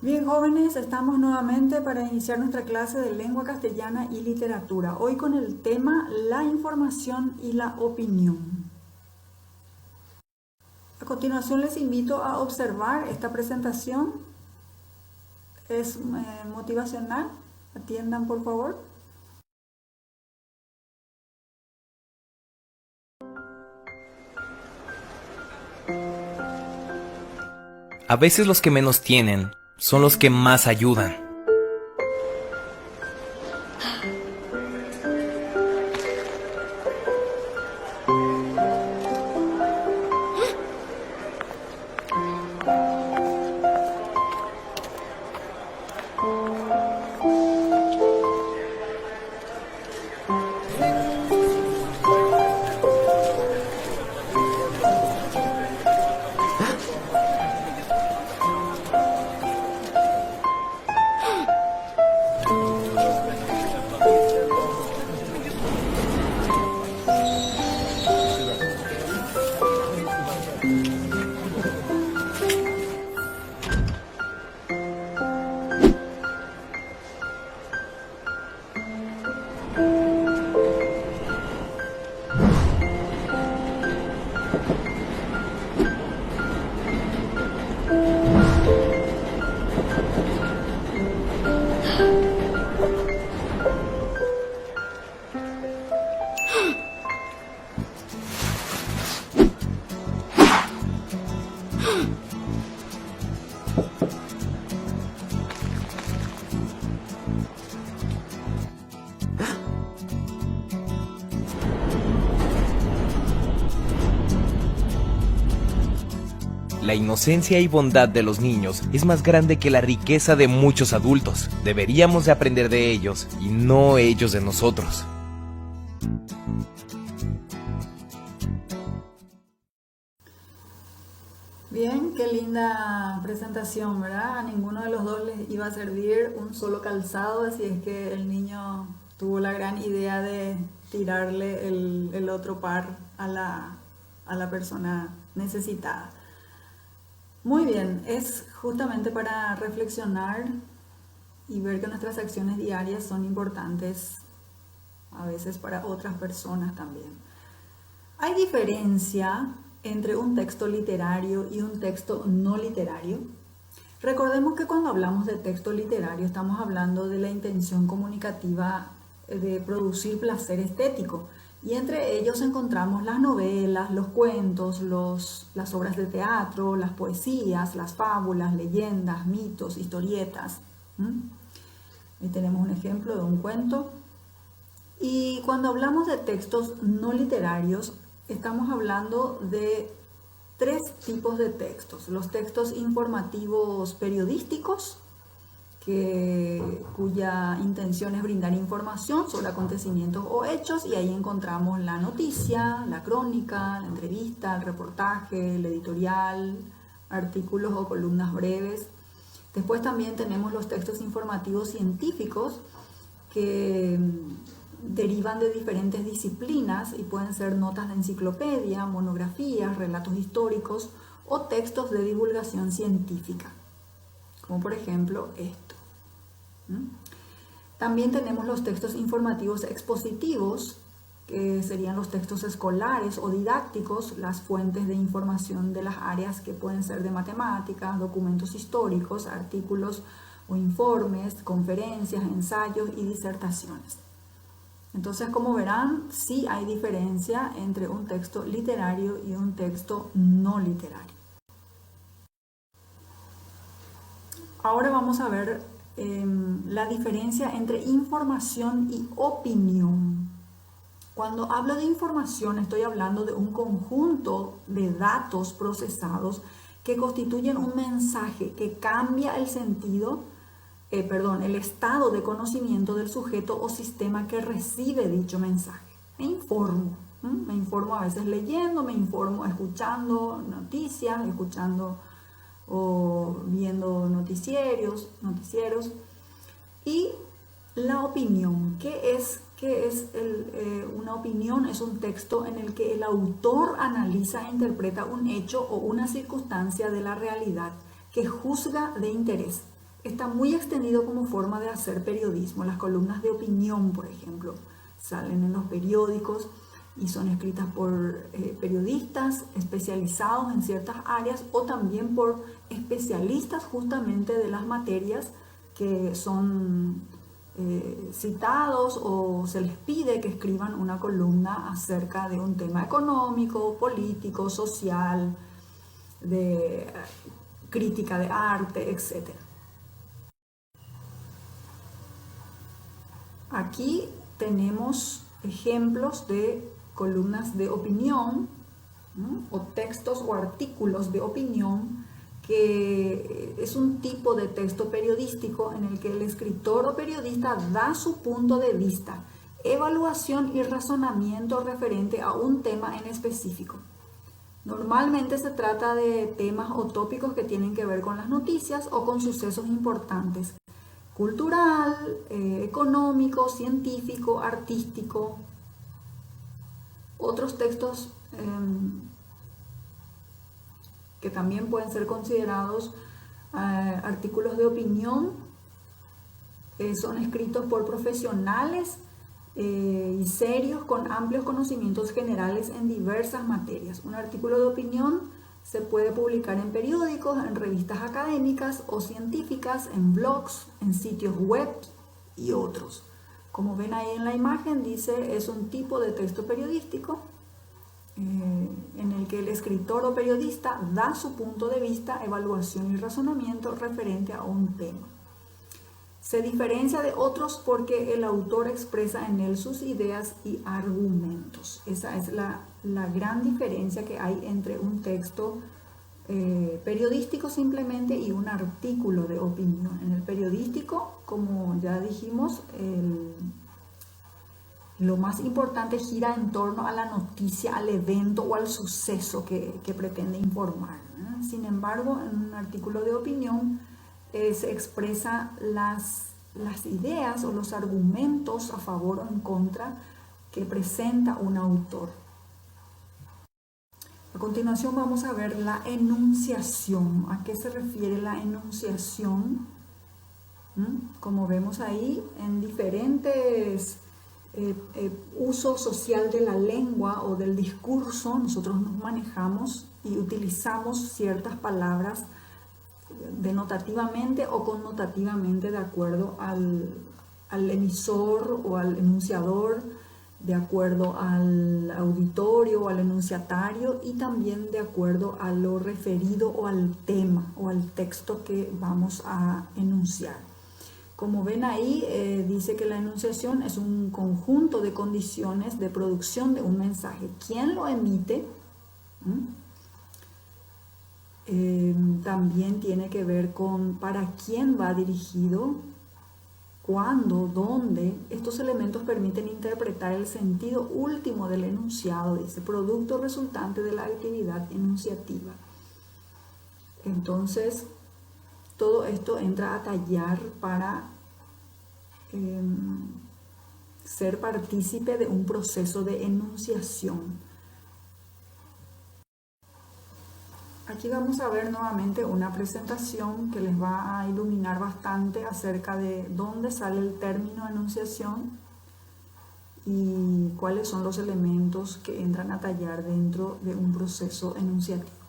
Bien, jóvenes, estamos nuevamente para iniciar nuestra clase de lengua castellana y literatura. Hoy con el tema la información y la opinión. A continuación les invito a observar esta presentación. Es motivacional. Atiendan, por favor. A veces los que menos tienen son los que más ayudan. La inocencia y bondad de los niños es más grande que la riqueza de muchos adultos. Deberíamos de aprender de ellos y no ellos de nosotros. Bien, qué linda presentación, ¿verdad? A ninguno de los dos les iba a servir un solo calzado, así es que el niño tuvo la gran idea de tirarle el otro par a la persona necesitada. Muy bien, es justamente para reflexionar y ver que nuestras acciones diarias son importantes a veces para otras personas también. ¿Hay diferencia entre un texto literario y un texto no literario? Recordemos que cuando hablamos de texto literario estamos hablando de la intención comunicativa de producir placer estético. Y entre ellos encontramos las novelas, los cuentos, las obras de teatro, las poesías, las fábulas, leyendas, mitos, historietas. Ahí tenemos un ejemplo de un cuento. Y cuando hablamos de textos no literarios, estamos hablando de tres tipos de textos. Los textos informativos periodísticos, cuya intención es brindar información sobre acontecimientos o hechos, y ahí encontramos la noticia, la crónica, la entrevista, el reportaje, el editorial, artículos o columnas breves. Después también tenemos los textos informativos científicos que derivan de diferentes disciplinas y pueden ser notas de enciclopedia, monografías, relatos históricos o textos de divulgación científica, como por ejemplo esto. También tenemos los textos informativos expositivos, que serían los textos escolares o didácticos, las fuentes de información de las áreas que pueden ser de matemáticas, documentos históricos, artículos o informes, conferencias, ensayos y disertaciones. Entonces, como verán, sí hay diferencia entre un texto literario y un texto no literario. Ahora vamos a ver la diferencia entre información y opinión. Cuando hablo de información estoy hablando de un conjunto de datos procesados que constituyen un mensaje que cambia el sentido, el estado de conocimiento del sujeto o sistema que recibe dicho mensaje. Me informo a veces leyendo, me informo escuchando noticias, escuchando o viendo noticieros. Y la opinión, ¿qué es una opinión? Es un texto en el que el autor analiza e interpreta un hecho o una circunstancia de la realidad que juzga de interés, está muy extendido como forma de hacer periodismo. Las columnas de opinión, por ejemplo, salen en los periódicos y son escritas por periodistas especializados en ciertas áreas o también por especialistas justamente de las materias que son citados o se les pide que escriban una columna acerca de un tema económico, político, social, de crítica de arte, etc. Aquí tenemos ejemplos de columnas de opinión, ¿no? O textos o artículos de opinión, que es un tipo de texto periodístico en el que el escritor o periodista da su punto de vista, evaluación y razonamiento referente a un tema en específico. Normalmente se trata de temas o tópicos que tienen que ver con las noticias o con sucesos importantes, cultural, económico, científico, artístico. Otros textos que también pueden ser considerados artículos de opinión son escritos por profesionales y serios con amplios conocimientos generales en diversas materias. Un artículo de opinión se puede publicar en periódicos, en revistas académicas o científicas, en blogs, en sitios web y otros. Como ven ahí en la imagen, dice, es un tipo de texto periodístico en el que el escritor o periodista da su punto de vista, evaluación y razonamiento referente a un tema. Se diferencia de otros porque el autor expresa en él sus ideas y argumentos. Esa es la gran diferencia que hay entre un texto periodístico simplemente y un artículo de opinión. En el periodístico, como ya dijimos, lo más importante gira en torno a la noticia, al evento o al suceso que pretende informar, ¿no? Sin embargo, en un artículo de opinión se expresa las ideas o los argumentos a favor o en contra que presenta un autor. A continuación vamos a ver la enunciación. ¿A qué se refiere la enunciación? Como vemos ahí, en diferentes uso social de la lengua o del discurso, nosotros nos manejamos y utilizamos ciertas palabras denotativamente o connotativamente de acuerdo al emisor o al enunciador, de acuerdo al auditorio o al enunciatario y también de acuerdo a lo referido o al tema o al texto que vamos a enunciar. Como ven ahí, dice que la enunciación es un conjunto de condiciones de producción de un mensaje. ¿Quién lo emite? También tiene que ver con para quién va dirigido, cuándo, dónde. Estos elementos permiten interpretar el sentido último del enunciado, dice, producto resultante de la actividad enunciativa. Entonces, todo esto entra a tallar para ser partícipe de un proceso de enunciación. Aquí vamos a ver nuevamente una presentación que les va a iluminar bastante acerca de dónde sale el término enunciación y cuáles son los elementos que entran a tallar dentro de un proceso enunciativo.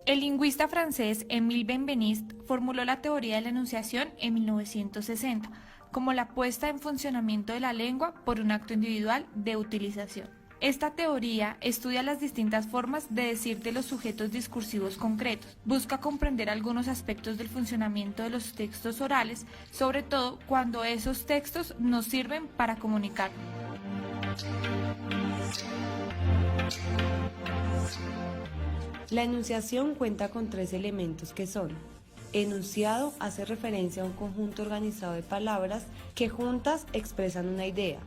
El lingüista francés Émile Benveniste formuló la teoría de la enunciación en 1960 como la puesta en funcionamiento de la lengua por un acto individual de utilización. Esta teoría estudia las distintas formas de decir de los sujetos discursivos concretos, busca comprender algunos aspectos del funcionamiento de los textos orales, sobre todo cuando esos textos nos sirven para comunicar. La enunciación cuenta con 3 elementos que son: enunciado hace referencia a un conjunto organizado de palabras que juntas expresan una idea.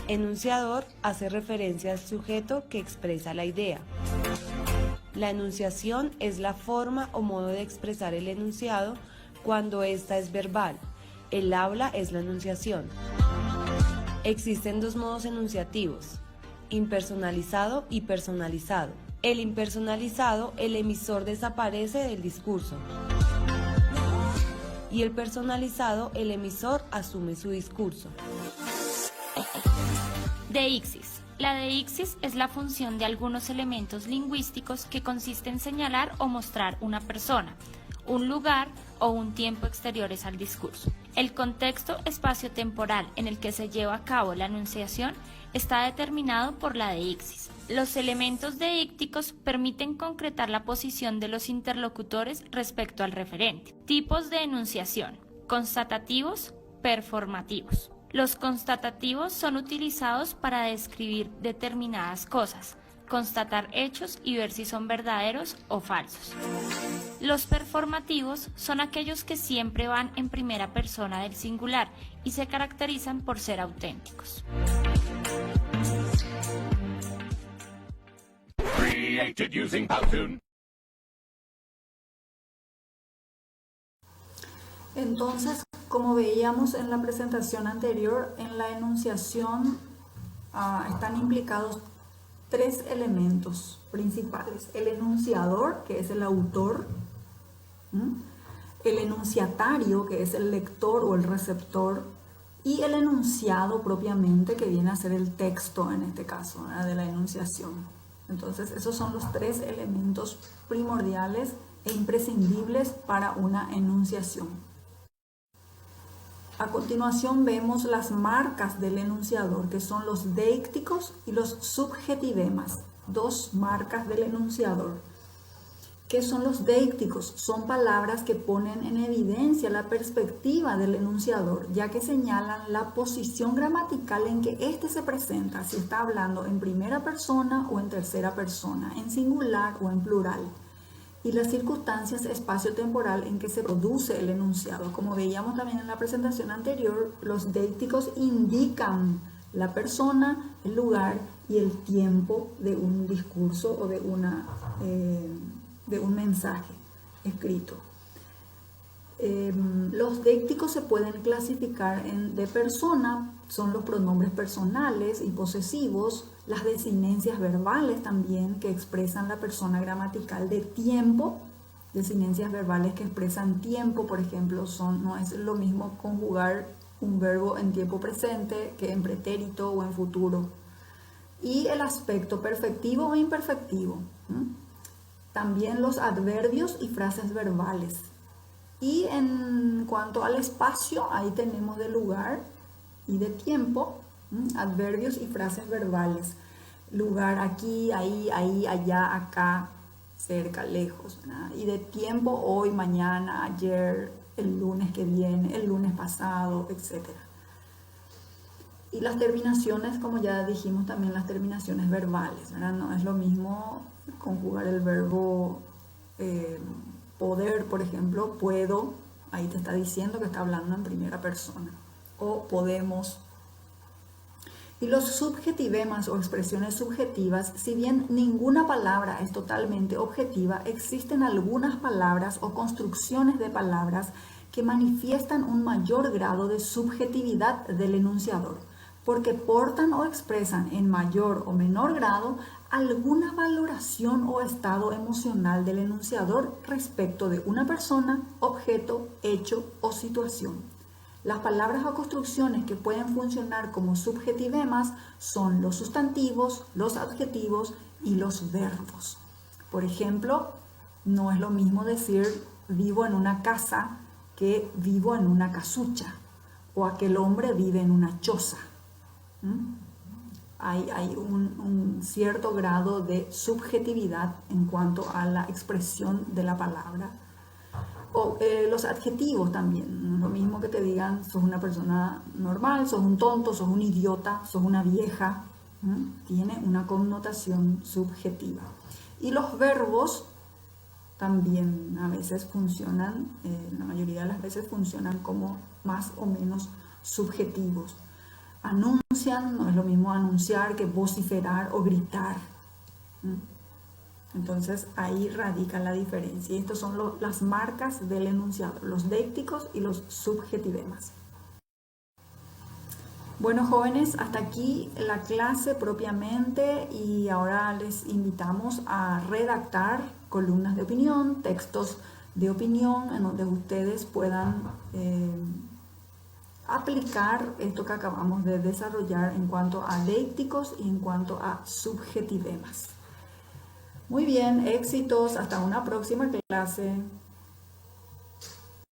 Enunciador hace referencia al sujeto que expresa la idea. La enunciación es la forma o modo de expresar el enunciado cuando ésta es verbal. El habla es la enunciación. Existen 2 modos enunciativos: impersonalizado y personalizado. El impersonalizado, el emisor desaparece del discurso. Y el personalizado, el emisor asume su discurso. Deixis. La deixis es la función de algunos elementos lingüísticos que consiste en señalar o mostrar una persona, un lugar o un tiempo exteriores al discurso. El contexto espaciotemporal en el que se lleva a cabo la enunciación está determinado por la deixis. Los elementos deícticos permiten concretar la posición de los interlocutores respecto al referente. Tipos de enunciación: constatativos, performativos. Los constatativos son utilizados para describir determinadas cosas, constatar hechos y ver si son verdaderos o falsos. Los performativos son aquellos que siempre van en primera persona del singular y se caracterizan por ser auténticos. Entonces, como veíamos en la presentación anterior, en la enunciación están implicados 3 elementos principales: el enunciador, que es el autor, el enunciatario, que es el lector o el receptor, y el enunciado propiamente, que viene a ser el texto en este caso, ¿verdad?, de la enunciación. Entonces, esos son los 3 elementos primordiales e imprescindibles para una enunciación. A continuación vemos las marcas del enunciador, que son los deícticos y los subjetivemas, 2 marcas del enunciador. ¿Qué son los deícticos? Son palabras que ponen en evidencia la perspectiva del enunciador, ya que señalan la posición gramatical en que éste se presenta, si está hablando en primera persona o en tercera persona, en singular o en plural, y las circunstancias espacio-temporal en que se produce el enunciado. Como veíamos también en la presentación anterior, los deícticos indican la persona, el lugar y el tiempo de un discurso o de un mensaje escrito. Los deícticos se pueden clasificar de persona, son los pronombres personales y posesivos, las desinencias verbales también, que expresan la persona gramatical; de tiempo, desinencias verbales que expresan tiempo, por ejemplo, no es lo mismo conjugar un verbo en tiempo presente que en pretérito o en futuro; y el aspecto perfectivo o imperfectivo. También los adverbios y frases verbales. Y en cuanto al espacio, ahí tenemos de lugar y de tiempo, adverbios y frases verbales. Lugar: aquí, ahí, allá, acá, cerca, lejos, ¿verdad? Y de tiempo: hoy, mañana, ayer, el lunes que viene, el lunes pasado, etc. Y las terminaciones, como ya dijimos, también las terminaciones verbales, ¿verdad? No es lo mismo conjugar el verbo poder, por ejemplo, puedo, ahí te está diciendo que está hablando en primera persona, o podemos. Y los subjetivemas o expresiones subjetivas, si bien ninguna palabra es totalmente objetiva, existen algunas palabras o construcciones de palabras que manifiestan un mayor grado de subjetividad del enunciador, porque portan o expresan en mayor o menor grado alguna valoración o estado emocional del enunciador respecto de una persona, objeto, hecho o situación. Las palabras o construcciones que pueden funcionar como subjetivemas son los sustantivos, los adjetivos y los verbos. Por ejemplo, no es lo mismo decir vivo en una casa que vivo en una casucha, o aquel hombre vive en una choza. Hay un cierto grado de subjetividad en cuanto a la expresión de la palabra. O los adjetivos también, no es lo mismo que te digan sos una persona normal, sos un tonto, sos un idiota, sos una vieja. Tiene una connotación subjetiva. Y los verbos también a veces funcionan, la mayoría de las veces funcionan como más o menos subjetivos. Anuncian, no es lo mismo anunciar que vociferar o gritar. Entonces ahí radica la diferencia. Y estas son las marcas del enunciado, los décticos y los subjetivemas. Bueno, jóvenes, hasta aquí la clase propiamente, y ahora les invitamos a redactar columnas de opinión, textos de opinión en donde ustedes puedan aplicar esto que acabamos de desarrollar en cuanto a décticos y en cuanto a subjetivemas. Muy bien, éxitos, hasta una próxima clase.